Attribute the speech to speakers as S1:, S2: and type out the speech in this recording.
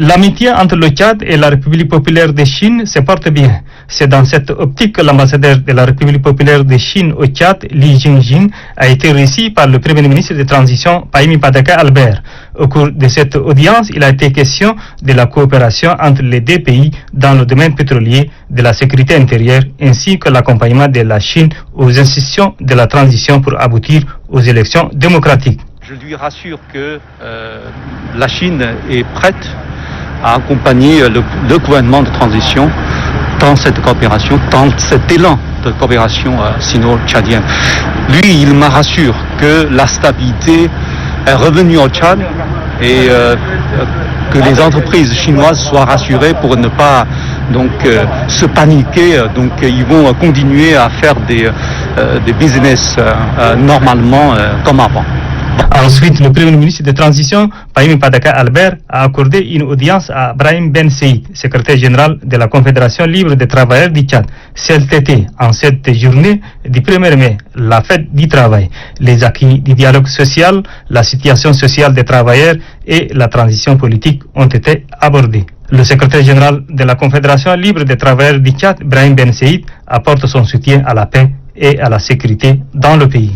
S1: L'amitié entre le Tchad et la République populaire de Chine se porte bien. C'est dans cette optique que l'ambassadeur de la République populaire de Chine au Tchad, Li Jingjing, a été reçu par le Premier ministre de transition, Paymi Padaka Albert. Au cours de cette audience, il a été question de la coopération entre les deux pays dans le domaine pétrolier, de la sécurité intérieure, ainsi que l'accompagnement de la Chine aux institutions de la transition pour aboutir aux élections démocratiques.
S2: Je lui rassure que la Chine est prête à accompagner le gouvernement de transition dans cette coopération, dans cet élan de coopération sino-tchadienne. Lui, il me rassure que la stabilité est revenue au Tchad et que les entreprises chinoises soient rassurées pour ne pas se paniquer. Donc ils vont continuer à faire des business normalement comme avant.
S1: Ensuite, le Premier ministre de transition, Paymi Padaka Albert, a accordé une audience à Brahim Ben Saïd, secrétaire général de la Confédération libre des travailleurs du Tchad. C'était en cette journée du 1er mai, la fête du travail. Les acquis du dialogue social, la situation sociale des travailleurs et la transition politique ont été abordés. Le secrétaire général de la Confédération libre des travailleurs du Tchad, Brahim Ben Saïd, apporte son soutien à la paix et à la sécurité dans le pays.